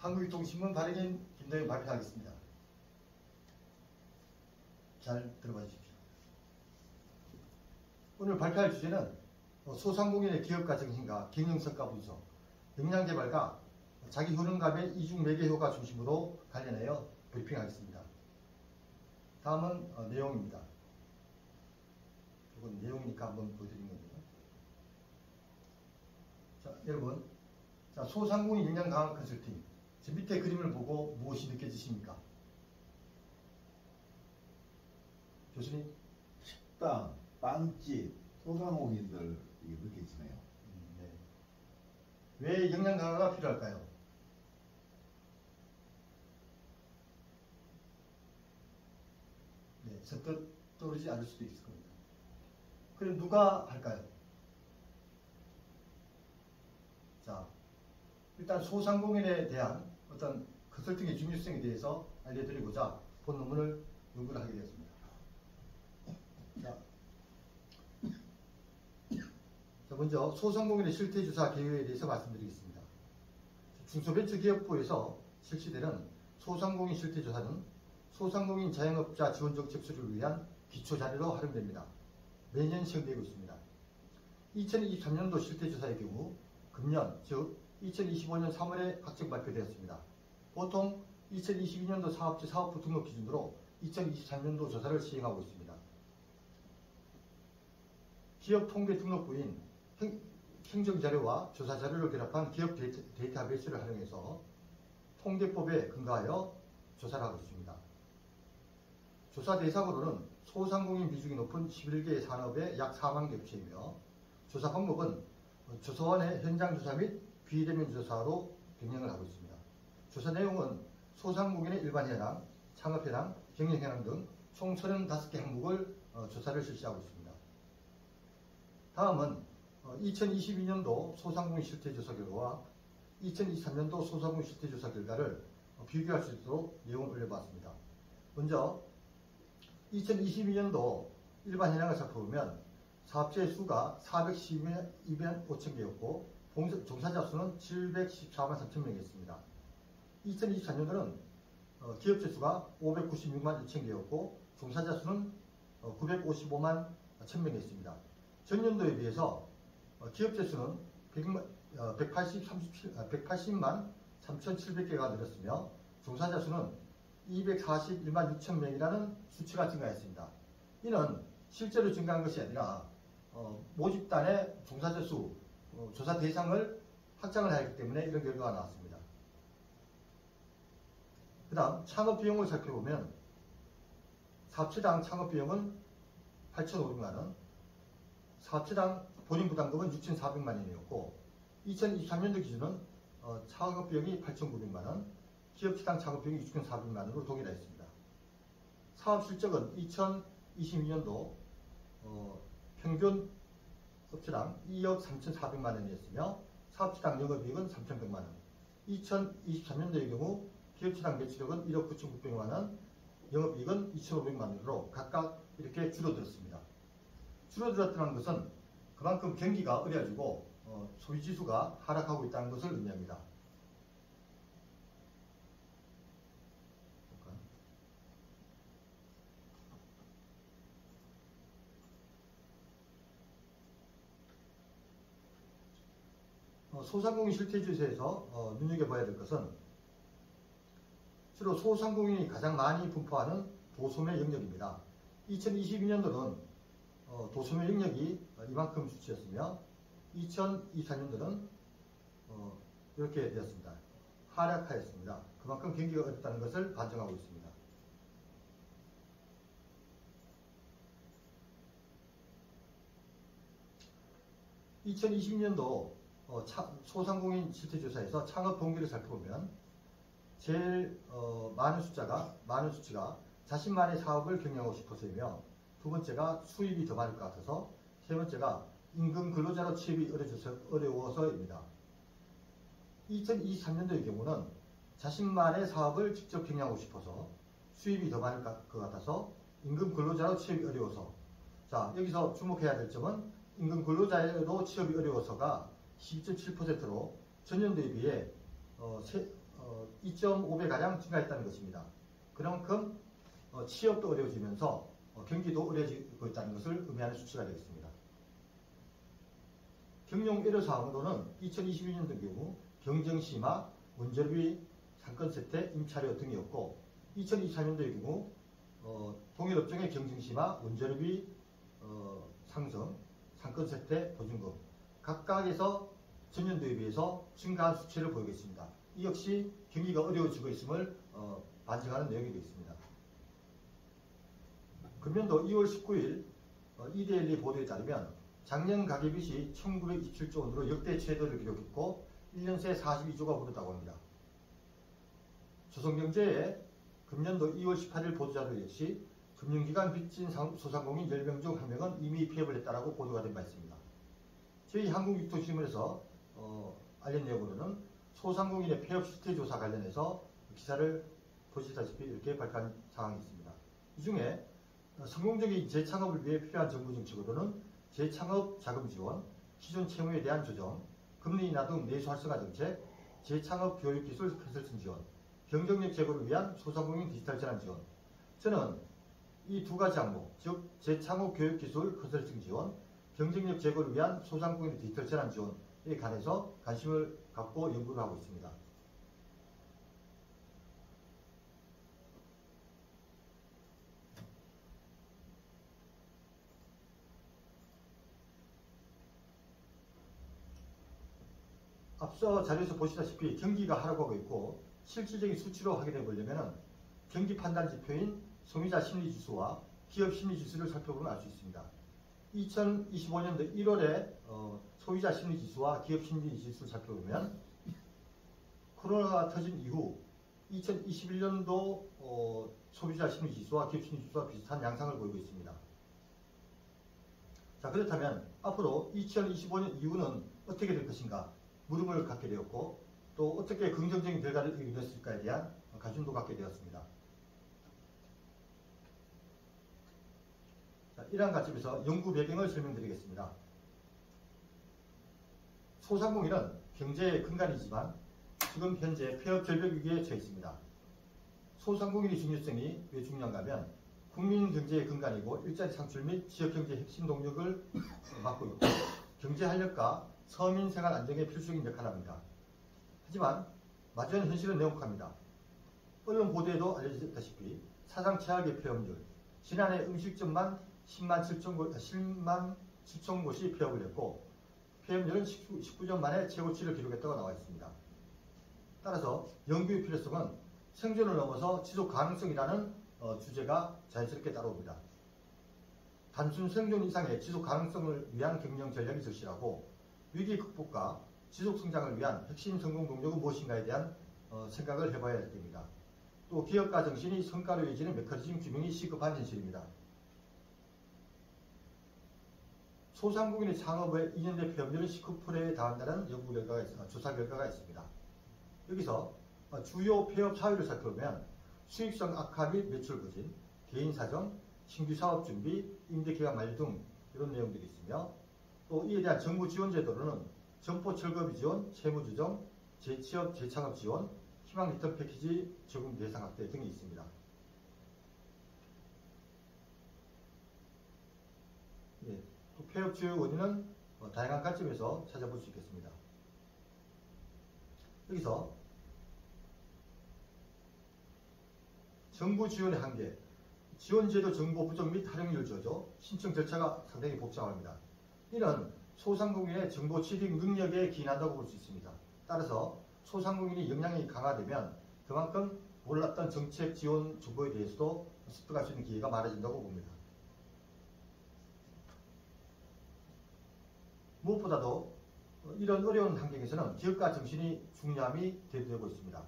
한국유통신문 발행인 김동현 발표하겠습니다. 잘 들어봐 주십시오. 오늘 발표할 주제는 소상공인의 기업가 정신과 경영성과 분석, 역량개발과 자기 효능감의 이중 매개효과 중심으로 관련하여 브리핑하겠습니다. 다음은 내용입니다. 이건 내용이니까 한번 보여드린 건데요. 자, 여러분, 자, 소상공인 역량 강화 컨설팅. 저 밑에 그림을 보고 무엇이 느껴지십니까? 교수님? 식당, 빵집, 소상공인들 이게 느껴지네요. 네. 왜 역량 강화가 필요할까요? 네, 선뜻 떠오르지 않을 수도 있을 겁니다. 그럼 누가 할까요? 자, 일단 소상공인에 대한 어떤 컨설팅의 중요성에 대해서 알려드리고자 본 논문을 연구를 하게 되었습니다. 자, 먼저 소상공인의 실태조사 개요에 대해서 말씀드리겠습니다. 중소벤처기업부에서 실시되는 소상공인 실태조사는 소상공인 자영업자 지원정책 수립을 위한 기초자료로 활용됩니다. 매년 시행되고 있습니다. 2023년도 실태조사의 경우 금년, 즉 2025년 3월에 확정 발표되었습니다. 보통 2022년도 사업체 사업부 등록 기준으로 2023년도 조사를 시행하고 있습니다. 기업통계등록부인 행정자료와 조사자료를 결합한 기업 데이터베이스를 활용해서 통계법에 근거하여 조사를 하고 있습니다. 조사 대상으로는 소상공인 비중이 높은 11개 산업의 약 4만 개 업체이며 조사 방법은 조사원의 현장 조사 및 비대면 조사로 병행을 하고 있습니다. 조사 내용은 소상공인의 일반 현황, 창업 현황, 경영 현황 등 총 35개 항목을 조사를 실시하고 있습니다. 다음은 2022년도 소상공인 실태조사 결과와 2023년도 소상공인 실태조사 결과를 비교할 수 있도록 내용을 올려봤습니다. 먼저 2022년도 일반 현황을 살펴보면 사업체의 수가 412만 5천 개였고 종사자 수는 714만 3천 명이었습니다. 2023년도는 기업체 수가 596만 2천 개였고 종사자 수는 955만 1천 명이었습니다. 전년도에 비해서 기업체 수는 180만 3,700개가 늘었으며 종사자 수는 241만 6천 명이라는 수치가 증가했습니다. 이는 실제로 증가한 것이 아니라 모집단의 종사자 수, 조사 대상을 확장을 하였기 때문에 이런 결과가 나왔습니다. 그 다음 창업비용을 살펴보면 사업체당 창업비용은 8,500만원, 사업체당 본인부담금은 6,400만원이었고 2023년도 기준은 창업비용이 8,900만원, 기업체당 창업비용이 6,400만원으로 동일하였습니다. 사업실적은 2022년도 평균 업체당 2억 3,400만원이었으며 사업체당 영업이익은 3,100만원, 2023년도의 경우 기업체당 매출액은 1억 9,900만원, 영업이익은 2,500만원으로 각각 이렇게 줄어들었습니다. 줄어들었다는 것은 그만큼 경기가 어려워지고 소비지수가 하락하고 있다는 것을 의미합니다. 소상공인 실태조사에서 눈여겨봐야 될 것은 주로 소상공인이 가장 많이 분포하는 도소매 영역입니다. 2022년도는 도소매 영역이 이만큼 수치였으며 2024년도는 이렇게 되었습니다. 하락하였습니다. 그만큼 경기가 어렵다는 것을 반증하고 있습니다. (2020년도) 소상공인 실태조사에서 창업 동기를 살펴보면 제일 많은 수치가 자신만의 사업을 경영하고 싶어서이며 두 번째가 수입이 더 많을 것 같아서 세 번째가 임금 근로자로 취업이 어려워서입니다. 2023년도의 경우는 자신만의 사업을 직접 경영하고 싶어서 수입이 더 많을 것 같아서 임금 근로자로 취업이 어려워서. 자, 여기서 주목해야 될 점은 임금 근로자로 취업이 어려워서가 12.7%로 전년도에 비해 2.5배가량 증가했다는 것입니다. 그만큼 취업도 어려워지면서 경기도 어려워지고 있다는 것을 의미하는 수치가 되겠습니다. 경영 애로 사항으로는 2022년도 경우 경쟁 심화, 원자력비 상권 쇠퇴, 임차료 등이었고 2024년도의 경우 동일업종의 경쟁 심화, 원자력비 상승, 상권 쇠퇴, 보증금 각각에서 전년도에 비해서 증가한 수치를 보이겠습니다. 이 역시 경기가 어려워지고 있음을 반증하는 내용이 되겠습니다. 금년도 2월 19일 이데일리 보도에 따르면 작년 가계빚이 1927조 원으로 역대 최대를 기록했고 1년 새 42조가 오르다고 합니다. 조선경제의 금년도 2월 18일 보도자료 역시 금융기관 빚진 소상공인 10명 중 1명은 이미 폐업을 했다라고 보도가 된 바 있습니다. 저희 한국유통신문에서 알린 내용으로는 소상공인의 폐업 실태 조사 관련해서 기사를 보시다시피 이렇게 발표한 사항이 있습니다. 이 중에 성공적인 재창업을 위해 필요한 정부 정책으로는 재창업 자금 지원, 기존 채무에 대한 조정, 금리 인하 등 내수 활성화 정책, 재창업 교육기술 컨설팅 지원, 경쟁력 제고를 위한 소상공인 디지털 전환 지원. 저는 이 두 가지 항목, 즉 재창업 교육기술 컨설팅 지원, 경쟁력 제고를 위한 소상공인 디지털 전환 지원에 관해서 관심을 갖고 연구를 하고 있습니다. 앞서 자료에서 보시다시피 경기가 하락하고 있고 실질적인 수치로 확인해 보려면 경기 판단 지표인 소비자 심리지수와 기업 심리지수를 살펴보면 알 수 있습니다. 2025년도 1월에 소비자 심리지수와 기업 심리지수를 살펴보면 코로나가 터진 이후 2021년도 소비자 심리지수와 기업 심리지수와 비슷한 양상을 보이고 있습니다. 자, 그렇다면 앞으로 2025년 이후는 어떻게 될 것인가 물음을 갖게 되었고 또 어떻게 긍정적인 결과를 이루었을까에 대한 관심도 갖게 되었습니다. 자, 이러한 관점에서 연구 배경을 설명드리겠습니다. 소상공인은 경제의 근간이지만 지금 현재 폐업 절벽 위기에 처해 있습니다. 소상공인의 중요성이 왜 중요한가 하면 국민 경제의 근간이고 일자리 창출 및 지역경제 핵심 동력을 맡고 있고 경제 활력과 서민 생활 안정에 필수적인 역할을 합니다. 하지만 마주하는 현실은 냉혹합니다. 언론 보도에도 알려졌다시피 사상 최악의 폐업률, 지난해 음식점만 10만 7천 곳이 폐업을 했고 폐업률은 19년 만에 최고치를 기록했다고 나와 있습니다. 따라서 연구의 필요성은 생존을 넘어서 지속 가능성이라는 주제가 자연스럽게 따라옵니다. 단순 생존 이상의 지속 가능성을 위한 경영 전략이 절실하고 위기 극복과 지속 성장을 위한 핵심 성공 동력은 무엇인가에 대한 생각을 해봐야 할 때입니다. 또 기업가 정신이 성과로 이어지는 메커니즘 규명이 시급한 현실입니다. 소상공인의 창업의 2년 내 폐업률은 19%에 달한다는 연구 결과가 조사 결과가 있습니다. 여기서 주요 폐업 사유를 살펴보면 수익성 악화 및 매출 부진, 개인 사정, 신규 사업 준비, 임대 기간 만료 등 이런 내용들이 있으며 또 이에 대한 정부 지원 제도로는 점포 철거비 지원, 채무 조정, 재취업, 재창업 지원, 희망 리턴 패키지 적용 대상 확대 등이 있습니다. 예, 또 폐업 주요 원인은 다양한 관점에서 찾아볼 수 있겠습니다. 여기서 정부 지원의 한계, 지원제도 정보 부족 및 활용률 저조, 신청 절차가 상당히 복잡합니다. 이는 소상공인의 정보 취득 능력에 기인한다고 볼 수 있습니다. 따라서 소상공인이 역량이 강화되면 그만큼 몰랐던 정책 지원 정보에 대해서도 습득할 수 있는 기회가 많아진다고 봅니다. 무엇보다도 이런 어려운 환경에서는 기업가 정신이 중요함이 대두되고 있습니다.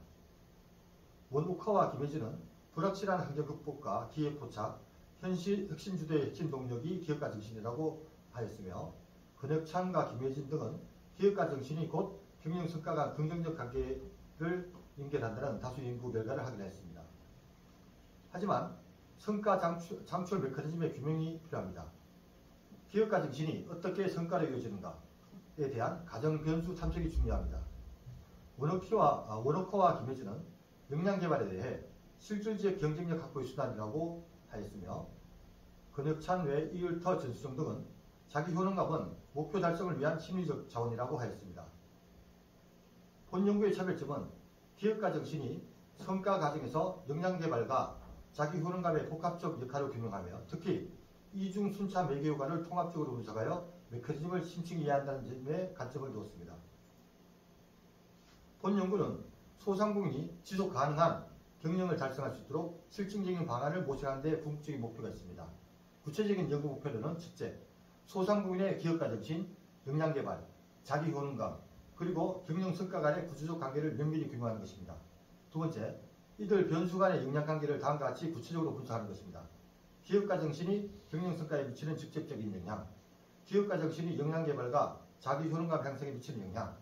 원우커와 김혜진은 불확실한 환경 극복과 기회 포착, 현실 핵심 주도의 핵심 동력이 기업가 정신이라고 하였으며 권혁찬과 김혜진 등은 기업가 정신이 곧 경영 성과가 긍정적 관계를 연결한다는 다수 연구 결과를 확인했습니다. 하지만 성과 창출 메커니즘의 규명이 필요합니다. 기업가 정신이 어떻게 성과로 이어지는가에 대한 가정 변수 탐색이 중요합니다. 워너커와 김혜진은 역량 개발에 대해 실질적 경쟁력 확보의 수단이라고 하였으며 권혁찬 외 이율터 전수정 등은 자기 효능감은 목표 달성을 위한 심리적 자원이라고 하였습니다. 본 연구의 차별점은 기업가 정신이 성과 과정에서 역량 개발과 자기 효능감의 복합적 역할을 규명하며 특히 이중 순차 매개 효과를 통합적으로 분석하여 메커니즘을 심층 이해한다는 점에 관점을 두었습니다. 본 연구는 소상공인이 지속 가능한 경영을 달성할 수 있도록 실증적인 방안을 모색하는 데 궁극적인 목표가 있습니다. 구체적인 연구 목표로는 첫째, 소상공인의 기업가 정신, 역량 개발, 자기 효능감, 그리고 경영 성과 간의 구조적 관계를 면밀히 규명하는 것입니다. 두 번째, 이들 변수 간의 역량 관계를 다음과 같이 구체적으로 분석하는 것입니다. 기업가 정신이 경영 성과에 미치는 직접적인 영향, 기업가 정신이 역량 개발과 자기 효능감 향상에 미치는 영향,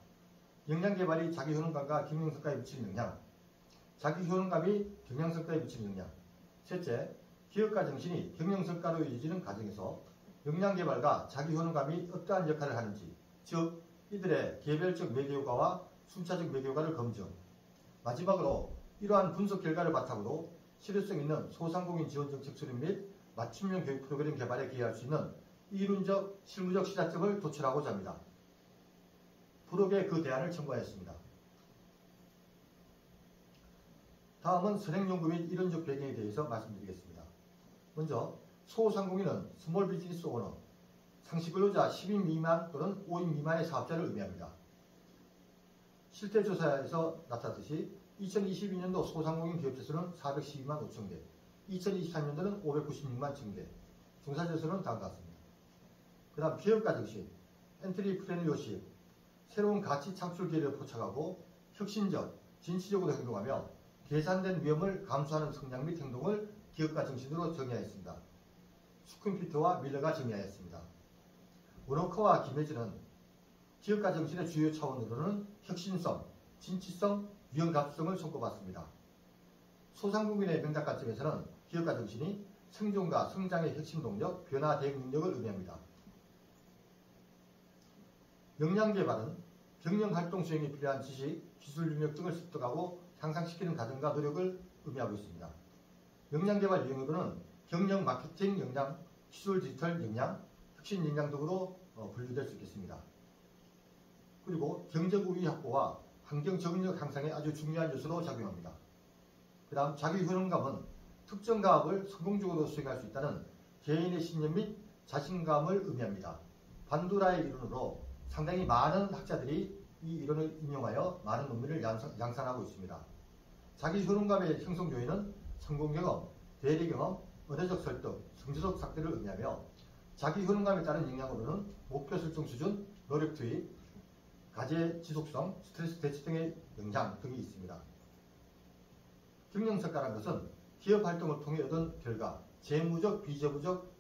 역량 개발이 자기 효능감과 경영 성과에 미치는 영향, 자기 효능감이 경영 성과에 미치는 영향. 셋째, 기업가 정신이 경영 성과로 이어지는 과정에서 역량 개발과 자기 효능감이 어떠한 역할을 하는지, 즉 이들의 개별적 매개 효과와 순차적 매개 효과를 검증. 마지막으로 이러한 분석 결과를 바탕으로 실효성 있는 소상공인 지원 정책 수립 및 맞춤형 교육 프로그램 개발에 기여할 수 있는 이론적, 실무적 시작점을 도출하고자 합니다. 부록에 그 대안을 첨부하였습니다. 다음은 선행연구 및 이론적 배경에 대해서 말씀드리겠습니다. 먼저 소상공인은 스몰 비즈니스 오너, 상시근로자 10인 미만 또는 5인 미만의 사업자를 의미합니다. 실태조사에서 나타났듯이 2022년도 소상공인 기업체 수는 412만 5천 개, 2023년도는 596만 1천 개, 종사자 수는 다음과 같습니다. 그 다음 기업가 정신, 엔트리 프레밀러십, 새로운 가치 창출 기회를 포착하고 혁신적, 진취적으로 행동하며 계산된 위험을 감수하는 성장 및 행동을 기업가 정신으로 정의하였습니다. 스쿤피터와 밀러가 정의하였습니다. 워너커와 김혜진은 기업가 정신의 주요 차원으로는 혁신성, 진취성, 위험감수성을 손꼽았습니다. 소상공인의 명작 관점에서는 기업가 정신이 생존과 성장의 핵심 동력, 변화 대응 능력을 의미합니다. 역량 개발은 경영 활동 수행에 필요한 지식, 기술 능력 등을 습득하고 향상시키는 과정과 노력을 의미하고 있습니다. 역량 개발 영역으로는 경영 마케팅 역량, 기술 디지털 역량, 혁신 역량 등으로 분류될 수 있겠습니다. 그리고 경적 우위 확보와 환경 적응력 향상에 아주 중요한 요소로 작용합니다. 그 다음 자기 효능감은 특정 가업을 성공적으로 수행할 수 있다는 개인의 신념 및 자신감을 의미합니다. 반두라의 이론으로 상당히 많은 학자들이 이 이론을 인용하여 많은 논문을 양산하고 있습니다. 자기 효능감의 형성 요인은 성공 경험, 대리 경험, 언어적 설득, 성취적 삭제를 의미하며 자기 효능감에 따른 영향으로는 목표 설정 수준, 노력 투입, 과제 지속성, 스트레스 대치 등의 영향 등이 있습니다. 경영성과라는 것은 기업 활동을 통해 얻은 결과, 재무적, 비재무적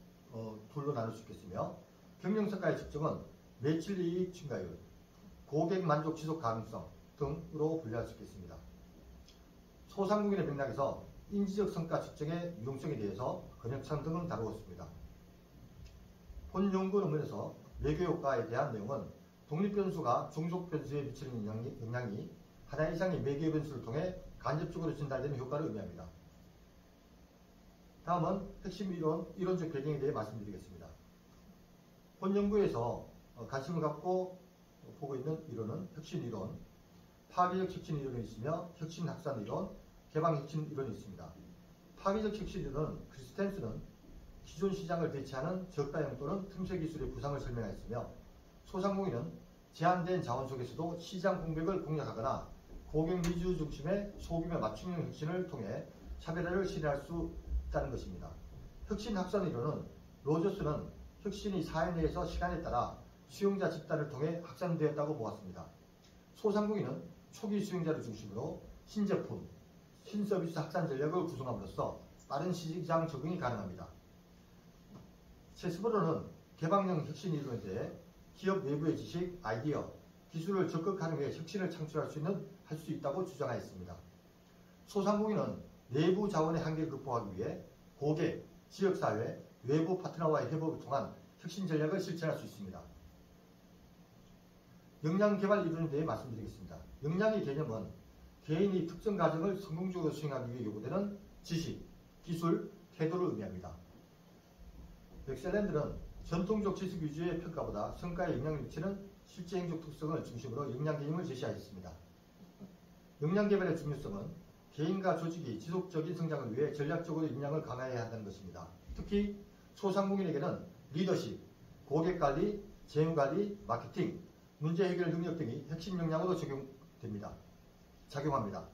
둘로 나눌 수 있겠으며 경영성과의 측정은 매출 이익 증가율, 고객 만족 지속 가능성 등으로 분류할 수 있겠습니다. 소상공인의 맥락에서 인지적 성과 측정의 유용성에 대해서 권혁찬 등은 다루었습니다. 본 연구 논문에서 매개 효과에 대한 내용은 독립 변수가 종속 변수에 미치는 영향이 하나 이상의 매개 변수를 통해 간접적으로 전달되는 효과를 의미합니다. 다음은 핵심 이론적 배경에 대해 말씀드리겠습니다. 본 연구에서 관심을 갖고 보고 있는 이론은 혁신 이론, 파괴적 혁신 이론이 있으며 혁신 확산 이론, 개방 혁신 이론이 있습니다. 파괴적 혁신 이론은 크리스텐스는 기존 시장을 대체하는 저가형 또는 틈새 기술의 부상을 설명하였으며 소상공인은 제한된 자원 속에서도 시장 공백을 공략하거나 고객 니즈 중심의 소규모 맞춤형 혁신을 통해 차별화를 실현할 수 있다는 것입니다. 혁신 확산 이론은 로저스는 혁신이 사회 내에서 시간에 따라 수용자 집단을 통해 확산되었다고 보았습니다. 소상공인은 초기 수용자를 중심으로 신제품, 신서비스 확산 전략을 구성함으로써 빠른 시장 적응이 가능합니다. 세스버로는 개방형 혁신 이론에 대해 기업 내부의 지식, 아이디어, 기술을 적극 활용해 혁신을 창출할 수 있다고 주장하였습니다. 소상공인은 내부 자원의 한계를 극복하기 위해 고객, 지역사회, 외부 파트너와의 협업을 통한 혁신 전략을 실천할 수 있습니다. 역량 개발 이론에 대해 말씀드리겠습니다. 역량의 개념은 개인이 특정 과정을 성공적으로 수행하기 위해 요구되는 지식, 기술, 태도를 의미합니다. 엑셀런들은 전통적 지식 위주의 평가보다 성과에 영향을 미치는 실제 행적 특성을 중심으로 역량 개념을 제시하였습니다. 역량 개발의 중요성은 개인과 조직이 지속적인 성장을 위해 전략적으로 역량을 강화해야 한다는 것입니다. 특히 소상공인에게는 리더십, 고객관리, 재무관리, 마케팅, 문제 해결 능력 등이 핵심 역량으로 작용합니다.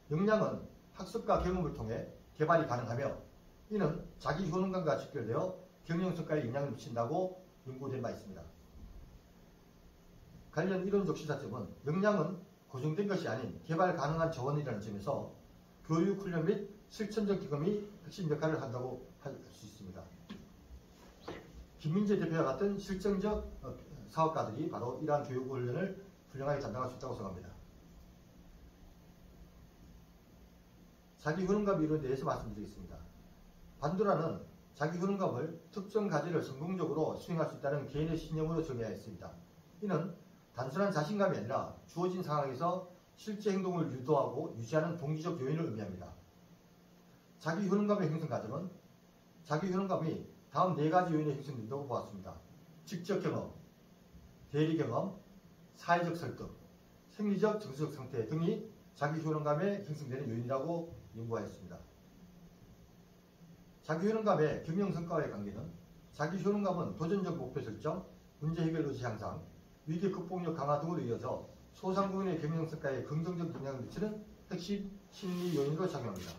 역량은 학습과 경험을 통해 개발이 가능하며 이는 자기 효능감과 직결되어 경영 성과에 영향을 미친다고 연구된 바 있습니다. 관련 이론적 시사점은 역량은 고정된 것이 아닌 개발 가능한 자원이라는 점에서 교육, 훈련 및 실천적 경험이 핵심 역할을 한다고 할 수 있습니다. 김민재 대표와 같은 실정적 사업가들이 바로 이러한 교육 훈련을 훌륭하게 담당할 수 있다고 생각합니다. 자기 효능감 이론에 대해서 말씀드리겠습니다. 반도라는 자기 효능감을 특정 과제를 성공적으로 수행할 수 있다는 개인의 신념으로 정의하였습니다. 이는 단순한 자신감이 아니라 주어진 상황에서 실제 행동을 유도하고 유지하는 동기적 요인을 의미합니다. 자기 효능감의 형성 과정은 자기 효능감이 다음 4가지 요인에 형성된다고 보았습니다. 직접 경험, 대리 경험, 사회적 설득, 생리적, 정서적 상태 등이 자기 효능감에 형성되는 요인이라고 연구하였습니다. 자기 효능감의 경영 성과와의 관계는 자기 효능감은 도전적 목표 설정, 문제 해결 의지 향상, 위기 극복력 강화 등으로 이어져 소상공인의 경영 성과에 긍정적 영향을 미치는 핵심 심리 요인으로 작용합니다.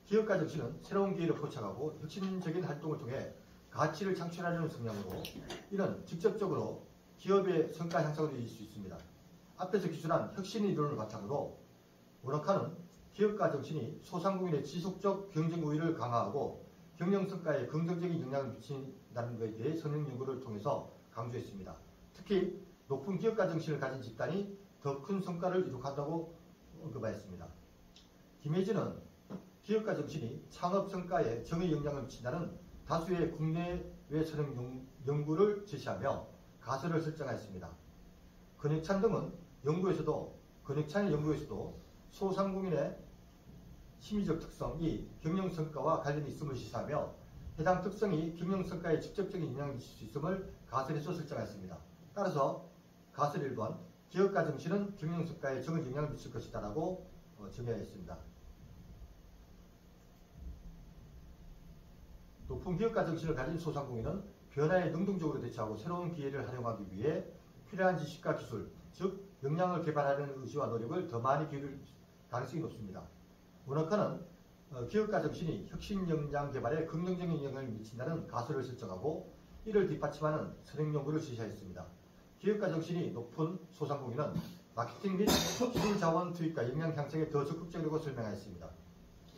기업가 정신은 새로운 기회를 포착하고 혁신적인 활동을 통해 가치를 창출하려는 성향으로 이는 직접적으로 기업의 성과 향상으로 이을 수 있습니다. 앞에서 기술한 혁신 이론을 바탕으로 워너카는 기업가 정신이 소상공인의 지속적 경쟁 우위를 강화하고 경영 성과에 긍정적인 영향을 미친다는 것에 대해 선행 연구를 통해서 강조했습니다. 특히 높은 기업가 정신을 가진 집단이 더 큰 성과를 이룩한다고 언급하였습니다. 김혜진은 기업가 정신이 창업 성과에 정의 영향을 미친다는 다수의 국내외 선행 연구를 제시하며 가설을 설정하였습니다. 근익찬의 연구에서도 소상공인의 심리적 특성이 경영 성과와 관련이 있음을 시사하며 해당 특성이 경영 성과에 직접적인 영향을 미칠 수 있음을 가설에서 설정하였습니다. 따라서 가설 1번 기업가 정신은 경영 성과에 적은 영향을 미칠 것이다 라고 정의하였습니다. 높은 기업가 정신을 가진 소상공인은 변화에 능동적으로 대처하고 새로운 기회를 활용하기 위해 필요한 지식과 기술, 즉 역량을 개발하려는 의지와 노력을 더 많이 기울일 가능성이 높습니다. 워너카는 기업가 정신이 혁신 역량 개발에 긍정적인 영향을 미친다는 가설을 설정하고 이를 뒷받침하는 선행 연구를 제시하였습니다. 기업가 정신이 높은 소상공인은 마케팅 및 기술 자원 투입과 역량 향상에 더 적극적이라고 설명하였습니다.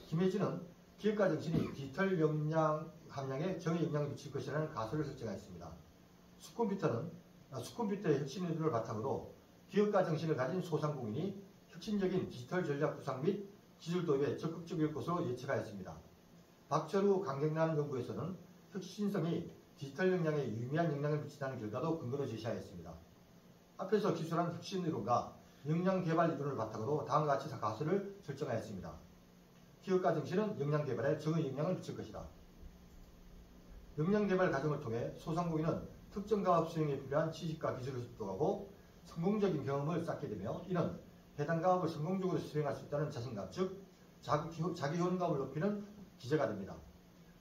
김혜진은 기업가 정신이 디지털 역량 함량에 정의 영향을 미칠 것이라는 가설을 설정하였습니다. 수컴퓨터의 혁신 이론을 바탕으로 기업가 정신을 가진 소상공인이 혁신적인 디지털 전략 구상 및 기술 도입에 적극적일 것으로 예측하였습니다. 박철우 강경란 연구에서는 혁신성이 디지털 역량에 유의미한 영향을 미친다는 결과도 근거로 제시하였습니다. 앞에서 기술한 혁신 이론과 역량 개발 이론을 바탕으로 다음과 같이 가설을 설정하였습니다. 기업가 정신은 역량 개발에 정의 영향을 미칠 것이다. 역량 개발 과정을 통해 소상공인은 특정 가업 수행에 필요한 지식과 기술을 습득하고 성공적인 경험을 쌓게 되며 이는 해당 가업을 성공적으로 수행할 수 있다는 자신감, 즉 자기 효능감을 높이는 기제가 됩니다.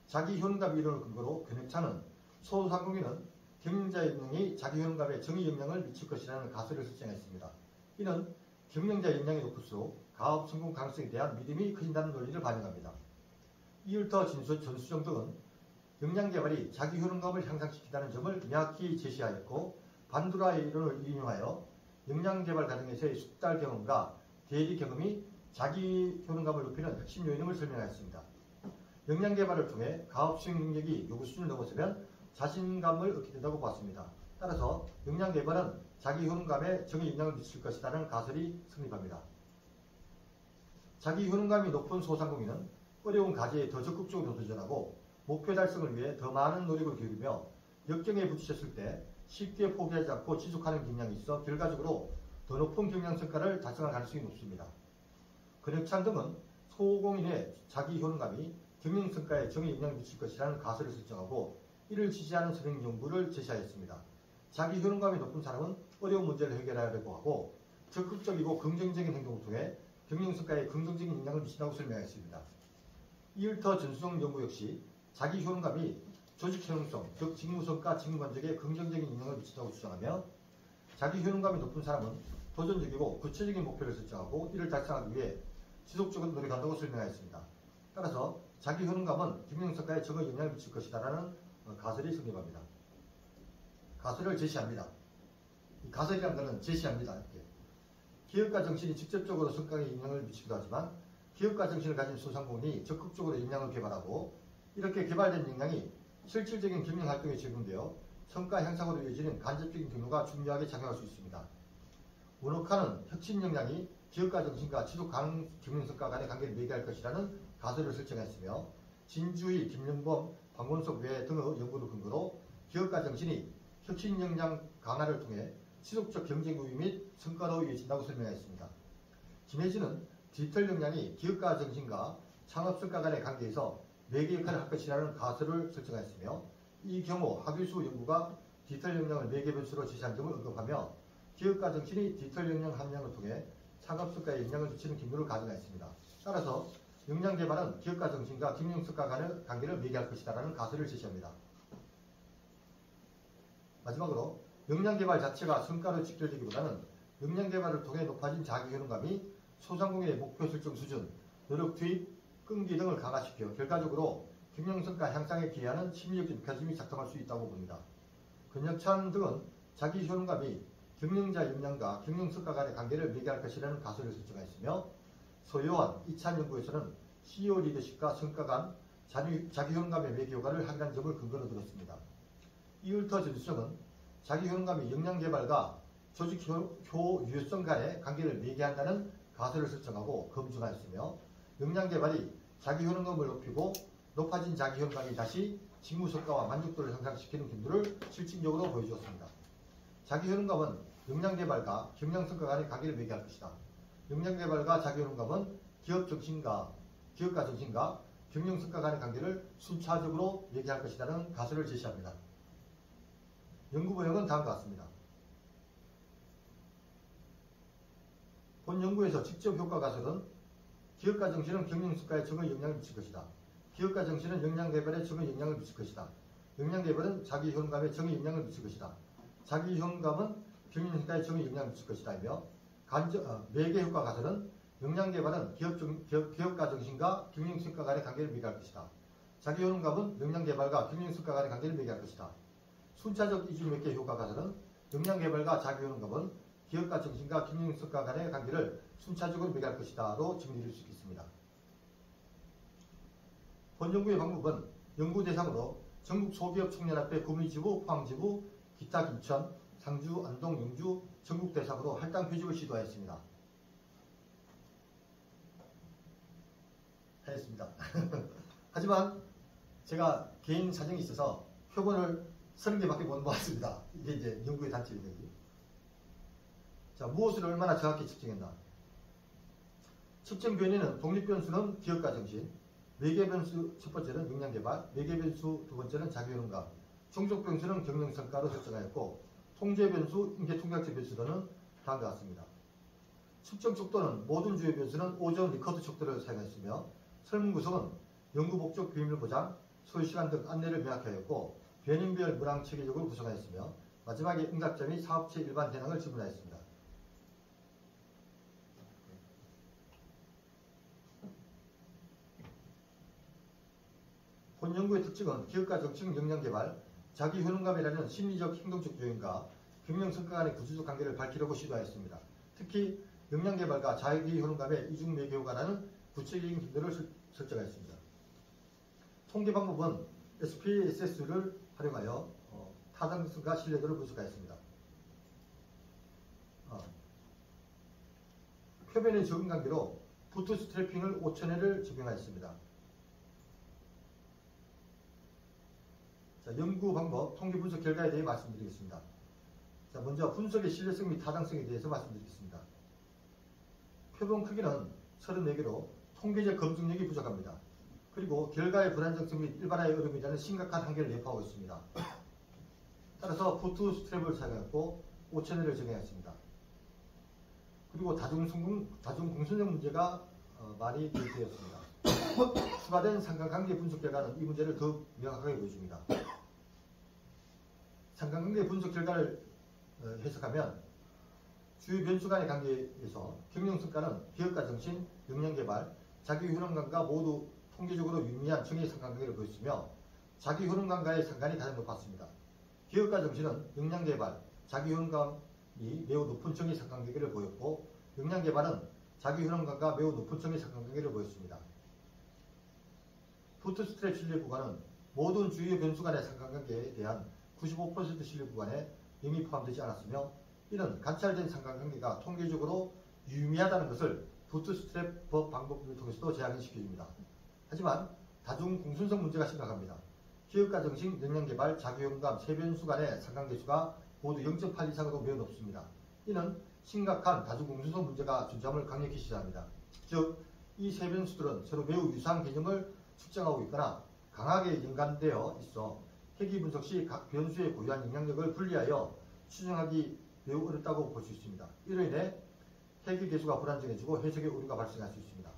자기 효능감 이론을 근거로 근익찬은 소상공인은 경영자 역량이 자기 효능감에 정의 영향을 미칠 것이라는 가설을 설정했습니다. 이는 경영자 역량이 높을수록 가업 성공 가능성에 대한 믿음이 커진다는 논리를 반영합니다. 이율터 전수정 등은 역량 개발이 자기 효능감을 향상시킨다는 점을 명확히 제시하였고 반두라의 이론을 인용하여 역량 개발 과정에서의 숙달 경험과 대리 경험이 자기 효능감을 높이는 핵심 요인임을 설명하였습니다. 역량 개발을 통해 가업 수행 능력이 요구 수준을 넘어서면 자신감을 얻게 된다고 보았습니다. 따라서 역량 개발은 자기 효능감에 정의 영향을 미칠 것이라는 가설이 성립합니다. 자기 효능감이 높은 소상공인은 어려운 과제에 더 적극적으로 도전하고 목표 달성을 위해 더 많은 노력을 기울이며 역경에 부딪혔을 때 쉽게 포기하지 않고 지속하는 경향이 있어 결과적으로 더 높은 경영 성과를 달성할 가능성이 높습니다. 근육찬 등은 소공인의 자기 효능감이 경영 성과에 정의 영향을 미칠 것이라는 가설을 설정하고 이를 지지하는 선행 연구를 제시하였습니다. 자기 효능감이 높은 사람은 어려운 문제를 해결하려고 하고 적극적이고 긍정적인 행동을 통해 경영 성과에 긍정적인 영향을 미친다고 설명했습니다. 이을터 전수성 연구 역시 자기 효능감이 조직 효능성, 즉 직무성과 직무만족에 긍정적인 영향을 미친다고 주장하며 자기 효능감이 높은 사람은 도전적이고 구체적인 목표를 설정하고 이를 달성하기 위해 지속적으로 노력한다고 설명하였습니다. 따라서 자기 효능감은 경영성과에 적은 영향을 미칠 것이다라는 가설이 성립합니다. 가설을 제시합니다. 이 가설이라는 것은 제시합니다. 이렇게. 기업가 정신이 직접적으로 성과에 영향을 미치기도 하지만 기업가 정신을 가진 소상공인이 적극적으로 역량을 개발하고 이렇게 개발된 역량이 실질적인 경영 활동에 적용되어 성과 향상으로 이어지는 간접적인 경로가 중요하게 작용할 수 있습니다. 원호카는 혁신 역량이 기업가 정신과 지속 가능 경영 성과 간의 관계를 매개할 것이라는 가설을 설정했으며 진주의, 김영범, 박원석 외 등의 연구를 근거로 기업가 정신이 혁신 역량 강화를 통해 지속적 경쟁 우위 및 성과로 이어진다고 설명했습니다. 김혜진은 디지털 역량이 기업가 정신과 창업 성과 간의 관계에서 매개 역할을 할 것이라는 가설을 설정했으며 이 경우 하규수 연구가 디지털 역량을 매개 변수로 제시한 점을 언급하며 기업가 정신이 디지털 역량 함량을 통해 창업 성과에 영향을 미치는 경로를 가정했습니다. 따라서 역량 개발은 기업가 정신과 경영 성과 간의 관계를 매개할 것이다라는 가설을 제시합니다. 마지막으로 역량 개발 자체가 성과로 직결되기보다는 역량 개발을 통해 높아진 자기 효능감이 소상공인의 목표 설정 수준, 노력 투입, 끈기 등을 강화시켜 결과적으로 경영 성과 향상에 기여하는 심리적 메커니즘이 작동할 수 있다고 봅니다. 근혁찬 등은 자기 효능감이 경영자 역량과 경영 성과 간의 관계를 매개할 것이라는 가설을 설정했으며 서요한, 이찬 연구에서는 CEO 리더십과 성과 간 자기 효능감의 매개 효과를 확인한 점을 근거로 들었습니다. 이을터 전수정은 자기 효능감이 역량 개발과 조직 효율성 간의 관계를 매개한다는 가설을 설정하고 검증하였으며 역량 개발이 자기 효능감을 높이고 높아진 자기 효능감이 다시 직무 성과와 만족도를 향상시키는 경로를 실질적으로 보여주었습니다. 자기 효능감은 역량 개발과 경영 성과 간의 관계를 매개할 것이다. 역량 개발과 자기 효능감은 기업가 정신과 경영 성과 간의 관계를 순차적으로 매개할 것이라는 가설을 제시합니다. 연구 모형은 다음과 같습니다. 본 연구에서 직접 효과 가설은 기업가 정신은 경영 성과에 적은 영향을 미칠 것이다. 기업가 정신은 역량 개발에 적은 영향을 미칠 것이다. 역량 개발은 자기 효능감에 적은 영향을 미칠 것이다. 자기 효능감은 경영 성과에 적은 영향을 미칠 것이다며 매개 효과 가설은 역량 개발은 기업가 정신과 경영 성과 간의 관계를 매개할 것이다. 자기 효능감은 역량 개발과 경영 성과 간의 관계를 매개할 것이다. 순차적 이중 매개 효과 가설은 역량 개발과 자기 효능감은 기업가 정신과 경영 성과 간의 관계를 순차적으로 매개할 것이다로 정리될 수 있습니다. 본 연구의 방법은 연구 대상으로 전국 소기업 청년협회 구미지부, 포항지부, 기타 김천, 상주, 안동, 영주 전국 대상으로 할당 표집을 시도하였습니다. 하였습니다. 하지만 제가 개인 사정이 있어서 표본을 30개밖에 못 모았습니다. 이게 이제 연구의 단점이거든요. 자, 무엇을 얼마나 정확히 측정했나? 측정 변이는 독립 변수는 기업가 정신, 매개 변수 첫 번째는 역량 개발, 매개 변수 두 번째는 자기 효능감, 종족 변수는 경영 성과로 설정하였고, 통제 변수, 인계 통계학적 변수로는 다음과 같습니다. 측정 척도는 모든 주요 변수는 5점 리커드 척도를 사용했으며, 설문 구성은 연구 목적 비밀 보장, 소요 시간 등 안내를 명확히 하였고, 변인별 문항 체계적으로 구성하였으며, 마지막에 응답자 및 사업체 일반 대상을 질문하였습니다. 본 연구의 특징은 기업가 정책 역량 개발, 자기 효능감이라는 심리적 행동적 요인과 경영 성과 간의 구조적 관계를 밝히려고 시도하였습니다. 특히 역량 개발과 자기 효능감의 이중 매개 효과라는 구체적인 기도를 설정하였습니다. 통계 방법은 SPSS를 활용하여 타당성과 신뢰도를 분석하였습니다. 표면의 적응 관계로 부트스트래핑을 5,000회를 적용하였습니다. 자, 연구 방법, 통계 분석 결과에 대해 말씀드리겠습니다. 먼저 분석의 신뢰성 및 타당성에 대해서 말씀드리겠습니다. 표본 크기는 34개로 통계적 검증력이 부족합니다. 그리고 결과의 불안정성 및 일반화의 어려움이라는 심각한 한계를 내포하고 있습니다. 따라서 부트스트랩을 사용했고 5채널을 정해왔습니다. 그리고 다중공선적 문제가 많이 대입되었습니다. 추가된 상관관계 분석 결과는 이 문제를 더욱 명확하게 보여줍니다. 상관관계 분석 결과를 해석하면 주요 변수 간의 관계에서 경영성과는 기업가 정신, 역량개발, 자기효능감과 모두 통계적으로 유의미한 정의 상관관계를 보였으며 자기효능감과의 상관이 가장 높았습니다. 기업가 정신은 역량개발, 자기효능감이 매우 높은 정의 상관관계를 보였고 역량개발은 자기효능감과 매우 높은 정의 상관관계를 보였습니다. 부트스트랩 신뢰 구간은 모든 주요 변수 간의 상관관계에 대한 95% 신뢰 구간에 이미 포함되지 않았으며 이는 관찰된 상관관계가 통계적으로 유의미하다는 것을 부트스트랩 법 방법을 통해서도 재확인시켜줍니다. 하지만 다중공순성 문제가 심각합니다. 기업가 정신, 역량개발, 자기효능감 세 변수 간의 상관계수가 모두 0.8 이상으로 매우 높습니다. 이는 심각한 다중공순성 문제가 존재함을 강력히 시사합니다. 즉, 이 세 변수들은 서로 매우 유사한 개념을 측정하고 있거나 강하게 연관되어 있어 회귀 분석 시 각 변수의 고유한 영향력을 분리하여 추정하기 매우 어렵다고 볼 수 있습니다. 이로 인해 회귀 계수가 불안정해지고 해석의 오류가 발생할 수 있습니다.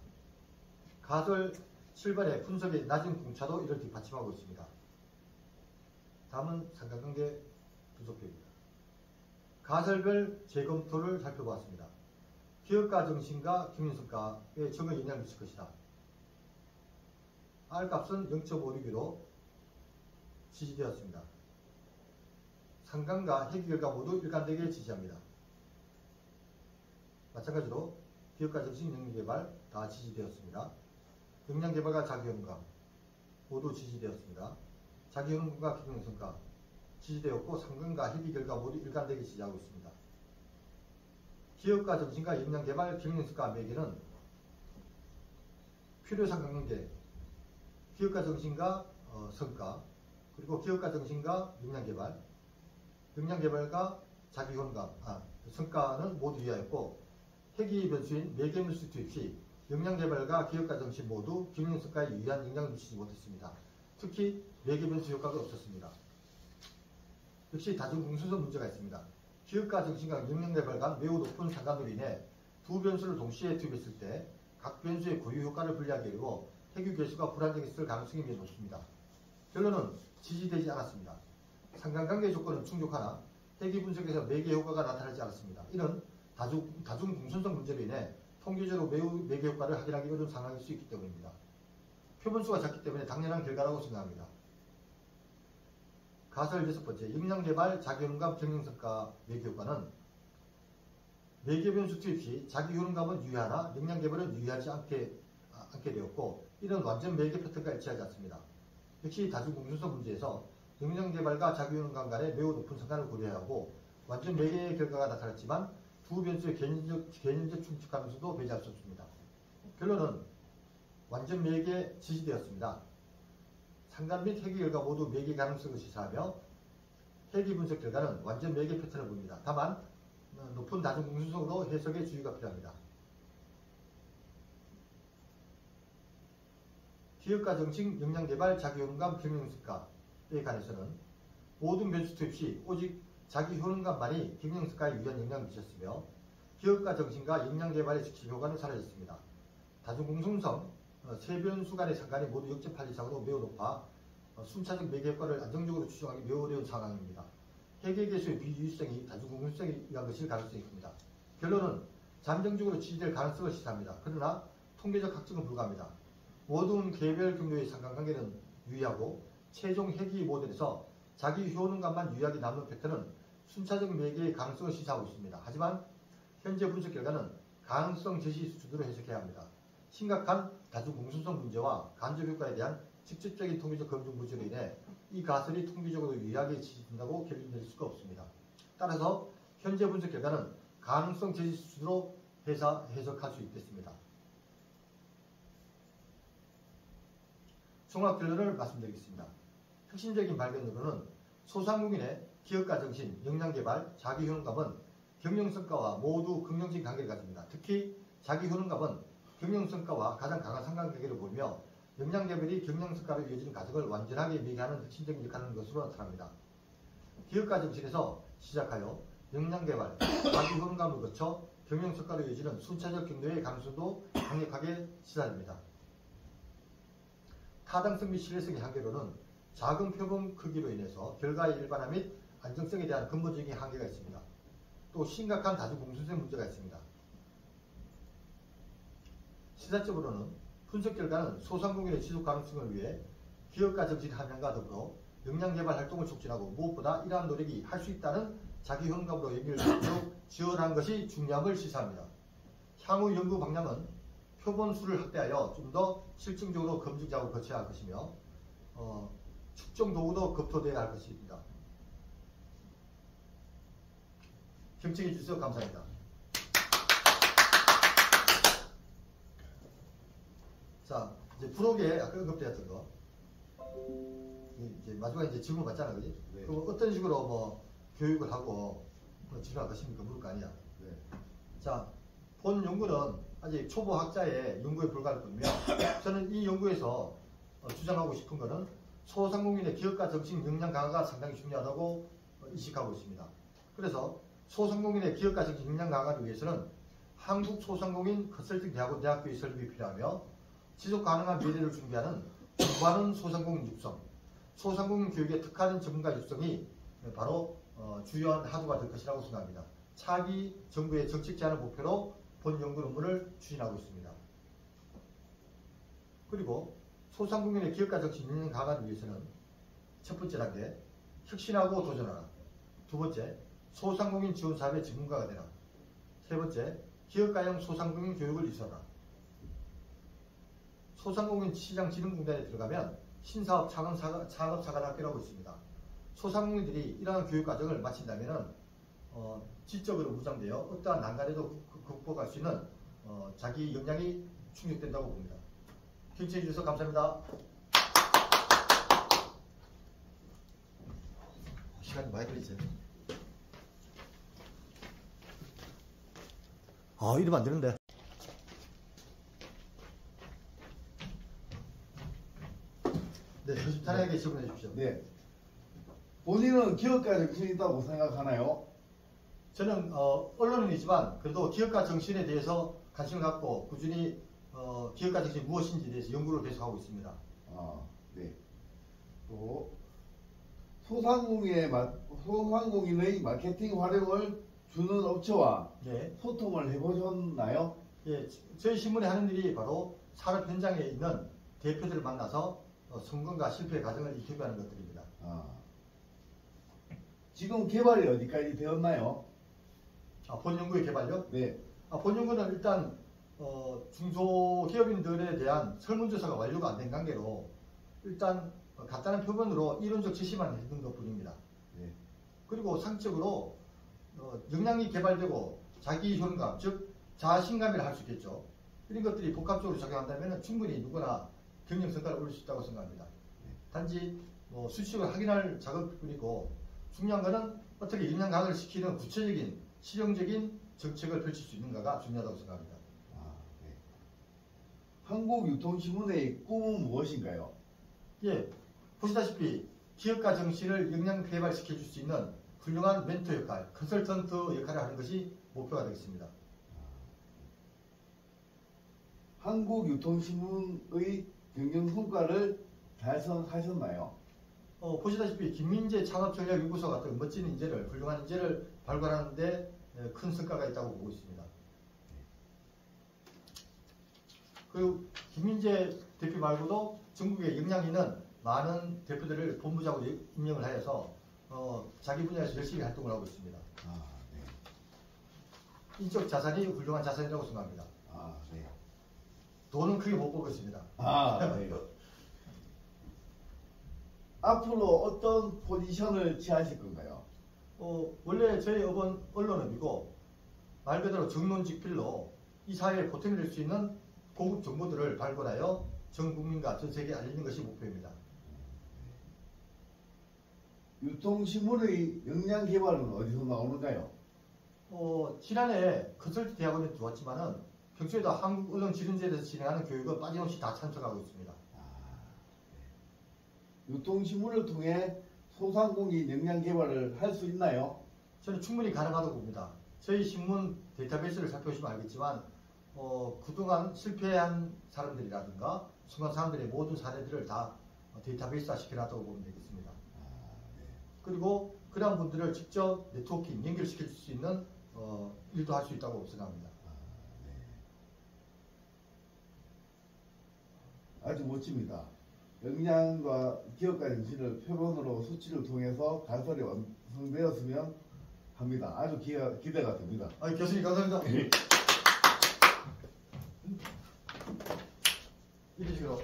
가설 7번의 분석의 낮은 공차도 이를 뒷받침하고 있습니다. 다음은 상관관계 분석표입니다. 가설별 재검토를 살펴보았습니다. 기업가 정신과 경영성과에 적은 영향을 미칠 것이다. R값은 0.56으로 지지되었습니다. 상관과 회귀 결과 모두 일관되게 지지합니다. 마찬가지로 기업가 정신, 역량개발 다 지지되었습니다. 역량개발과 자기효능감 모두 지지되었습니다. 자기효능감과 경영성과 지지되었고 상관과 회귀 결과 모두 일관되게 지지하고 있습니다. 기업가 정신과 역량개발, 경영성과 매개는 필요 상관관계, 기업가 정신과 성과, 그리고 기업가 정신과 역량개발, 역량개발과 자기효능감, 성과는 모두 이하였고 회귀 변수인 매개변수 투입 시 역량개발과 기업가 정신 모두 경영성과에 유의한 영향을 미치지 못했습니다. 특히 매개변수 효과가 없었습니다. 역시 다중공순성 문제가 있습니다. 기업가 정신과 역량개발 간 매우 높은 상관으로 인해 두 변수를 동시에 투입했을 때 각 변수의 고유 효과를 분리하게 되고 회귀 계수가 불안정했을 가능성이 매우 높습니다. 결론은 지지되지 않았습니다. 상관관계 조건은 충족하나 회귀 분석에서 매개 효과가 나타나지 않았습니다. 이는 다중공순성 문제로 인해 통계적으로 매우 매개 효과를 확인하기 어려운 상황일 수 있기 때문입니다. 표본수가 작기 때문에 당연한 결과라고 생각합니다. 가설 6번째, 역량개발, 자기효능감, 경영성과 매개 효과는 매개 변수 투입 시 자기효능감은 유의하나 역량개발은 유의하지 않게 되었고 이는 완전 매개 패턴과 일치하지 않습니다. 역시 다중공순성 문제에서 역량개발과 자기효능감 간의 매우 높은 상관을 고려하고 완전 매개의 결과가 나타났지만 두 변수의 개념적 충족 가능성도 배제할 수 없습니다. 결론은 완전 매개 지지되었습니다. 상관 및 회귀 결과 모두 매개 가능성을 시사하며 회귀 분석 결과는 완전 매개 패턴을 보입니다. 다만 높은 다중공순성으로 해석에 주의가 필요합니다. 기업가 정신, 역량개발, 자기효능감, 경영성과에 관해서는 모든 변수 투입 시 오직 자기효능감만이 경영성과에 유의한 영향을 미쳤으며 기업가 정신과 역량개발의 즉시 효과는 사라졌습니다. 다중공순성 세 변수 간의 상관이 모두 0.8 이상으로 매우 높아 순차적 매개 효과를 안정적으로 추정하기 매우 어려운 상황입니다. 회계계수의 비유의성이 다중공순성에 의한 것일 가능성이 큽니다. 결론은 잠정적으로 지지될 가능성을 시사합니다. 그러나 통계적 확증은 불가합니다. 모든 개별 경로의 상관관계는 유의하고 최종 회귀 모델에서 자기 효능감만 유의하게 남는 패턴은 순차적 매개의 가능성을 시사하고 있습니다. 하지만 현재 분석 결과는 가능성 제시 수준으로 해석해야 합니다. 심각한 다중공순성 문제와 간접효과에 대한 직접적인 통계적 검증 부재로 인해 이 가설이 통계적으로 유의하게 지지된다고 결론낼 수가 없습니다. 따라서 현재 분석 결과는 가능성 제시 수준으로 해석할 수 있겠습니다. 종합 결론을 말씀드리겠습니다. 핵심적인 발견으로는 소상공인의 기업가 정신, 역량개발, 자기효능감은 경영성과와 모두 긍정적인 관계를 가집니다. 특히 자기효능감은 경영성과와 가장 강한 상관관계를 보이며 역량개발이 경영성과로 이어지는 과정을 완전하게 매개하는 핵심적인 역할을 하는 것으로 나타납니다. 기업가 정신에서 시작하여 역량개발, 자기효능감을 거쳐 경영성과로 이어지는 순차적 경로의 가능성도 강력하게 시사됩니다. 타당성 및 신뢰성의 한계로는 작은 표본 크기로 인해서 결과의 일반화 및 안정성에 대한 근본적인 한계가 있습니다. 또 심각한 다중공순성 문제가 있습니다. 시사적으로는 분석 결과는 소상공인의 지속 가능성을 위해 기업가 정신 함양과 더불어 역량개발 활동을 촉진하고 무엇보다 이러한 노력이 할 수 있다는 자기효능감으로 연결되도록 지원한 것이 중요함을 시사합니다. 향후 연구 방향은 표본 수를 확대하여 좀 더 실증적으로 검증 작업을 거쳐야 할 것이며 측정 도구도 검토되어야 할 것입니다. 경청해 주셔서 감사합니다. 자, 이제 부록에 아까 언급되었던 거. 이제 마지막에 이제 질문 받잖아, 그지? 네. 그럼 어떤 식으로 뭐 교육을 하고 진행할 것입니까? 물을 거 아니야. 네. 자, 본 연구는 아직 초보 학자의 연구에 불과할 뿐이며 저는 이 연구에서 주장하고 싶은 것은 소상공인의 기업가 정신 역량 강화가 상당히 중요하다고 인식하고 있습니다. 그래서 소상공인의 기업가 정신 역량 강화를 위해서는 한국소상공인 컨설팅 대학원 대학교의 설립이 필요하며 지속 가능한 미래를 준비하는 공부하는 소상공인 육성, 소상공인 교육에 특화된 전문가 육성이 바로 주요한 하도가 될 것이라고 생각합니다. 차기 정부의 정책 제안을 목표로 본 연구 논문을 추진하고 있습니다. 그리고 소상공인의 기업가 정신 역량 강화를 위해서는 첫 번째 단계, 혁신하고 도전하라. 두 번째, 소상공인 지원 사업의 전문가가 되라. 세 번째, 기업가형 소상공인 교육을 이수하라. 소상공인 시장진흥공단에 들어가면 신사업 창업사관학교라고 있습니다. 소상공인들이 이러한 교육과정을 마친다면 지적으로 무장되어 어떠한 난관에도 극복할 수 있는 자기 역량이 충족된다고 봅니다. 경청해 주셔서 감사합니다. 시간이 많이 걸리죠. 이러면 안 되는데. 네, 조심탄회하게 질문해 주십시오. 네. 본인은 기업가 정신이 있다고 생각하나요? 저는 언론인이지만 그래도 기업가 정신에 대해서 관심을 갖고 꾸준히 기업가 정신이 무엇인지에 대해서 연구를 계속하고 있습니다. 네. 또 소상공인의 마케팅 활용을 주는 업체와 네. 소통을 해보셨나요? 예, 저희 신문에 하는 일이 바로 산업 현장에 있는 대표들을 만나서 성공과 실패의 과정을 인터뷰하는 것들입니다. 지금 개발이 어디까지 되었나요? 본 연구의 개발요? 네. 본 연구는 일단 중소기업인들에 대한 설문조사가 완료가 안 된 관계로 일단 간단한 표본으로 이론적 제시만 했던 것뿐입니다. 네. 그리고 상적으로 역량이 개발되고 자기 효능감, 즉 자신감이라 할 수 있겠죠. 이런 것들이 복합적으로 작용한다면 충분히 누구나 경영 성과를 올릴 수 있다고 생각합니다. 네. 단지 수식을 확인할 작업뿐이고 중요한 것은 어떻게 역량 강화를 시키는 구체적인 실용적인 정책을 펼칠 수 있는가가 중요하다고 생각합니다. 네. 한국유통신문의 꿈은 무엇인가요? 예, 보시다시피 기업가 정신을 역량 개발시켜 줄 수 있는 훌륭한 멘토 역할, 컨설턴트 역할을 하는 것이 목표가 되겠습니다. 한국유통신문의 경영 성과를 달성하셨나요? 보시다시피 김민재 창업전략연구소 같은 멋진 인재를, 훌륭한 인재를 발굴하는 데 큰 성과가 있다고 보고 있습니다. 그리고 김민재 대표 말고도 전국에 역량 있는 많은 대표들을 본부장으로 임명을 하여서 자기 분야에서 열심히 활동을 하고 있습니다. 네. 인적 자산이 훌륭한 자산이라고 생각합니다. 네. 돈은 크게 못 벌고 있습니다. 네. 앞으로 어떤 포지션을 취하실 건가요? 원래 저희 업은 언론업이고 말 그대로 정론직필로 이 사회에 보탬이 될 수 있는 고급 정보들을 발굴하여 전 국민과 전 세계에 알리는 것이 목표입니다. 유통신문의 역량 개발은 어디서 나오는가요? 지난해 컨설트 대학원에 두었지만은 평소에도 한국언론지능제에 대해서 진행하는 교육은 빠짐없이 다 참석하고 있습니다. 유통신문을 통해 소상공인 역량 개발을 할 수 있나요? 저는 충분히 가능하다고 봅니다. 저희 신문 데이터베이스를 살펴보시면 알겠지만 그동안 실패한 사람들이라든가 순간 사람들의 모든 사례들을 다 데이터베이스화 시켜놨다고 보면 되겠습니다. 그리고 그런 분들을 직접 네트워킹, 연결시킬 수 있는 일도 할 수 있다고 생각합니다. 아주 멋집니다. 역량과 기업가 정신을 표본으로 수치를 통해서 간설이 완성되었으면 합니다. 아주 기대가 됩니다. 교수님 감사합니다. 이런 식으로